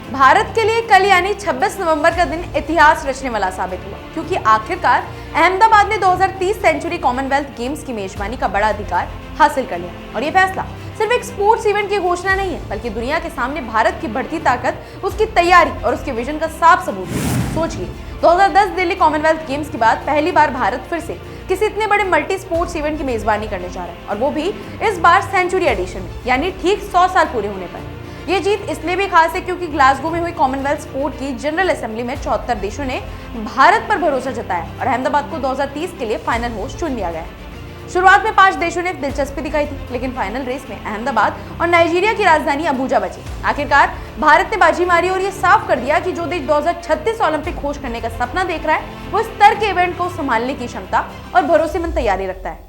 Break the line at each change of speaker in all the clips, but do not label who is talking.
भारत के लिए कल यानी 26 नवंबर का दिन इतिहास रचने वाला साबित हुआ, क्योंकि आखिरकार अहमदाबाद ने 2030 सेंचुरी कॉमनवेल्थ गेम्स की मेजबानी का बड़ा अधिकार हासिल कर लिया। और ये फैसला सिर्फ एक स्पोर्ट्स इवेंट की घोषणा नहीं है, बल्कि दुनिया के सामने भारत की बढ़ती ताकत, उसकी तैयारी और उसके विजन का साफ सबूत है। सोचिए, 2010 दिल्ली कॉमनवेल्थ गेम्स के बाद पहली बार भारत फिर से किसी इतने बड़े मल्टी स्पोर्ट्स इवेंट की मेजबानी करने जा रहा है, और वो भी इस बार सेंचुरी एडिशन में, यानी ठीक 100 साल पूरे होने पर। ये जीत इसलिए भी खास है क्योंकि ग्लासगो में हुई कॉमनवेल्थ स्पोर्ट की जनरल असेंबली में 74 देशों ने भारत पर भरोसा जताया और अहमदाबाद को 2030 के लिए फाइनल होस्ट चुन लिया गया। शुरुआत में 5 देशों ने दिलचस्पी दिखाई थी, लेकिन फाइनल रेस में अहमदाबाद और नाइजीरिया की राजधानी अबुजा बची। आखिरकार भारत ने बाजी मारी और ये साफ कर दिया कि जो देश 2036 ओलंपिक होस्ट करने का सपना देख रहा है, वो इस स्तर के इवेंट को संभालने की क्षमता और भरोसेमंद तैयारी रखता है।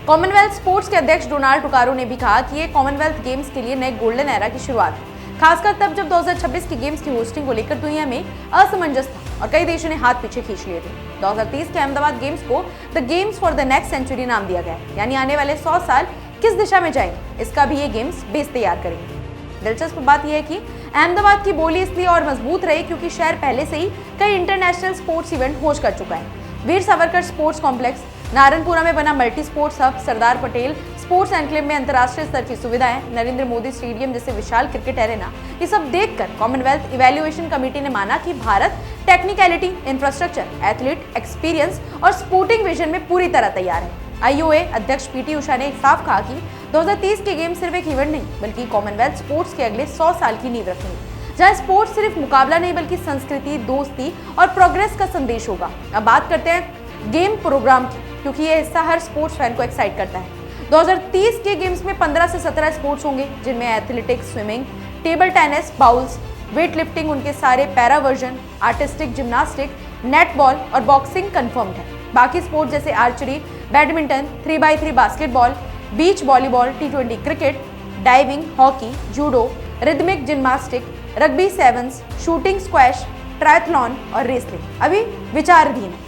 कॉमनवेल्थ स्पोर्ट्स के अध्यक्ष डोनाल्ड टुकारो ने भी कहा कि ये कॉमनवेल्थ गेम्स के लिए नए गोल्डन एरा की शुरुआत है, खासकर तब जब 2026 की गेम्स की होस्टिंग को लेकर दुनिया में असमंजस था और कई देशों ने हाथ पीछे खींच लिए थे। 2030 के अहमदाबाद गेम्स को the games for the next century नाम दिया गया, यानी आने वाले 100 साल किस दिशा में जाएंगे, इसका भी ये गेम्स बेस तैयार करेंगे। दिलचस्प बात यह है कि अहमदाबाद की बोली इसलिए और मजबूत रही क्योंकि शहर पहले से ही कई इंटरनेशनल स्पोर्ट्स इवेंट होस्ट कर चुका है। वीर सावरकर स्पोर्ट्स कॉम्प्लेक्स, नारायणपुरा में बना multi sports hub, Sardar Patel sports enclave में अंतर्राष्ट्रीय स्तर की सुविधाएं, नरेंद्र मोदी स्टेडियम जैसे विशाल क्रिकेट एरेना, ये सब देखकर कॉमनवेल्थ इवैल्यूएशन कमेटी ने माना कि Bharat technicality, infrastructure, athlete experience और स्पोर्टिंग विजन में पूरी तरह तैयार है। आईओए अध्यक्ष पीटी उषा ने साफ कहा कि 2030 के गेम सिर्फ एक इवेंट नहीं, बल्कि कॉमनवेल्थ स्पोर्ट्स के अगले 100 साल की नींव रखेंगे, जहां स्पोर्ट्स सिर्फ मुकाबला नहीं बल्कि संस्कृति, दोस्ती और प्रोग्रेस का संदेश होगा। अब बात करते हैं गेम प्रोग्राम की, क्योंकि ये हिस्सा हर स्पोर्ट्स फैन को एक्साइट करता है। 2030 के गेम्स में 15 से 17 स्पोर्ट्स होंगे, जिनमें athletics, swimming, table tennis, bowls, weight lifting, उनके सारे para version, artistic gymnastic, netball और बॉक्सिंग कंफर्म्ड है। बाकी स्पोर्ट्स जैसे archery, badminton, 3x3 basketball, beach volleyball, T20 cricket, diving, hockey, judo, rhythmic gymnastic, rugby sevens, shooting, squash, triathlon और wrestling अभी विचाराधीन है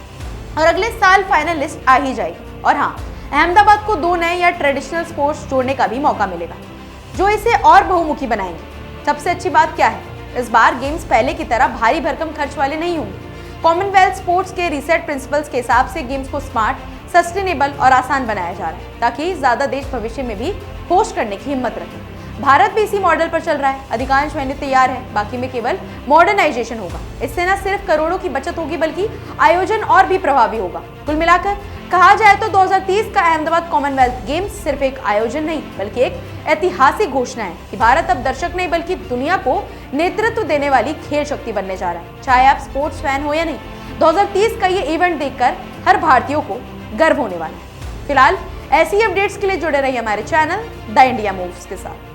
और अगले साल फाइनल लिस्ट आ ही जाएगी। और हाँ, अहमदाबाद को 2 नए या ट्रेडिशनल स्पोर्ट्स जोड़ने का भी मौका मिलेगा, जो इसे और बहुमुखी बनाएंगे। सबसे अच्छी बात क्या है, इस बार गेम्स पहले की तरह भारी भरकम खर्च वाले नहीं होंगे। कॉमनवेल्थ स्पोर्ट्स के रीसेट प्रिंसिपल्स के हिसाब से गेम्स को स्मार्ट, सस्टेनेबल और आसान बनाया जा रहा है, ताकि ज्यादा देश भविष्य में भी होस्ट करने की हिम्मत रखें। भारत भी इसी मॉडल पर चल रहा है। अधिकांश वेन्यू तैयार है, बाकी में केवल मॉडर्नाइजेशन होगा। इससे न सिर्फ करोड़ों की बचत होगी, बल्कि आयोजन और भी प्रभावी होगा। कुल मिलाकर कहा जाए तो 2030 का अहमदाबाद कॉमनवेल्थ गेम्स सिर्फ एक आयोजन नहीं, बल्कि एक ऐतिहासिक घोषणा है कि भारत अब दर्शक नहीं बल्कि दुनिया को नेतृत्व देने वाली खेल शक्ति बनने जा रहा है। चाहे आप स्पोर्ट्स फैन हो या नहीं, 2030 का ये इवेंट देखकर हर भारतीय को गर्व होने वाला है। फिलहाल ऐसी अपडेट्स के लिए जुड़े रहिए हमारे चैनल द इंडिया मूव्स के साथ।